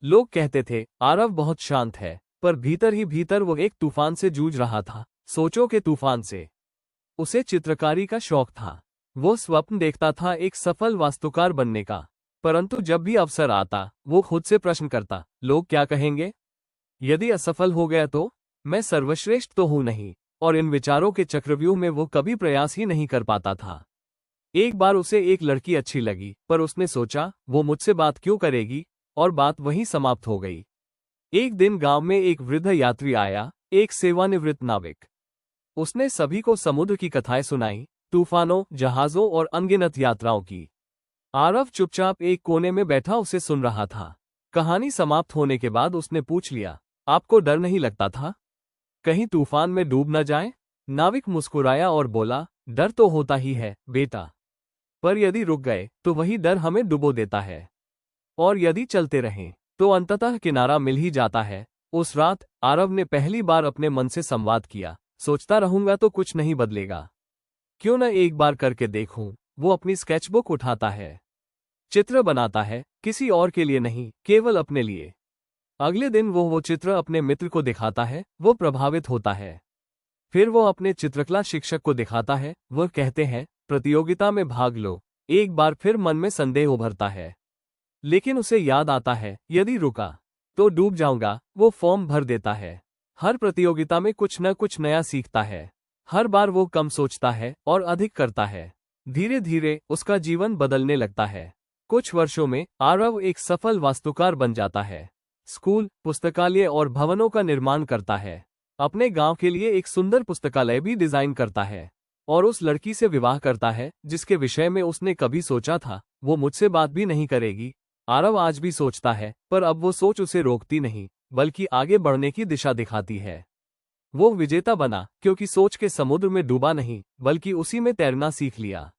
लोग कहते थे आरव बहुत शांत है, पर भीतर ही भीतर वो एक तूफान से जूझ रहा था, सोचों के तूफान से। उसे चित्रकारी का शौक था। वो स्वप्न देखता था एक सफल वास्तुकार बनने का। परंतु जब भी अवसर आता, वो खुद से प्रश्न करता, लोग क्या कहेंगे? यदि असफल हो गया तो? मैं सर्वश्रेष्ठ तो हूं नहीं। और इन विचारों के चक्रव्यूह में वो कभी प्रयास ही नहीं कर पाता था। एक बार उसे एक लड़की अच्छी लगी, पर उसने सोचा वो मुझसे बात क्यों करेगी, और बात वहीं समाप्त हो गई। एक दिन गांव में एक वृद्ध यात्री आया, एक सेवानिवृत्त नाविक। उसने सभी को समुद्र की कथाएं सुनाई, तूफानों, जहाजों और अनगिनत यात्राओं की। आरव चुपचाप एक कोने में बैठा उसे सुन रहा था। कहानी समाप्त होने के बाद उसने पूछ लिया, आपको डर नहीं लगता था? कहीं तूफान में डूब न जाए? नाविक मुस्कुराया और बोला, डर तो होता ही है बेटा, पर यदि रुक गए तो वही डर हमें डुबो देता है, और यदि चलते रहें तो अंततः किनारा मिल ही जाता है। उस रात आरव ने पहली बार अपने मन से संवाद किया, सोचता रहूंगा तो कुछ नहीं बदलेगा, क्यों न एक बार करके देखूं। वो अपनी स्केचबुक उठाता है, चित्र बनाता है, किसी और के लिए नहीं, केवल अपने लिए। अगले दिन वो चित्र अपने मित्र को दिखाता है, वो प्रभावित होता है। फिर वो अपने चित्रकला शिक्षक को दिखाता है, वो कहते हैं प्रतियोगिता में भाग लो। एक बार फिर मन में संदेह उभरता है, लेकिन उसे याद आता है यदि रुका तो डूब जाऊंगा। वो फॉर्म भर देता है। हर प्रतियोगिता में कुछ न कुछ नया सीखता है। हर बार वो कम सोचता है और अधिक करता है। धीरे धीरे उसका जीवन बदलने लगता है। कुछ वर्षों में आरव एक सफल वास्तुकार बन जाता है। स्कूल, पुस्तकालय और भवनों का निर्माण करता है। अपने गांव के लिए एक सुंदर पुस्तकालय भी डिजाइन करता है, और उस लड़की से विवाह करता है जिसके विषय में उसने कभी सोचा था वो मुझसे बात भी नहीं करेगी। आरव आज भी सोचता है, पर अब वो सोच उसे रोकती नहीं, बल्कि आगे बढ़ने की दिशा दिखाती है। वो विजेता बना क्योंकि सोच के समुद्र में डूबा नहीं, बल्कि उसी में तैरना सीख लिया।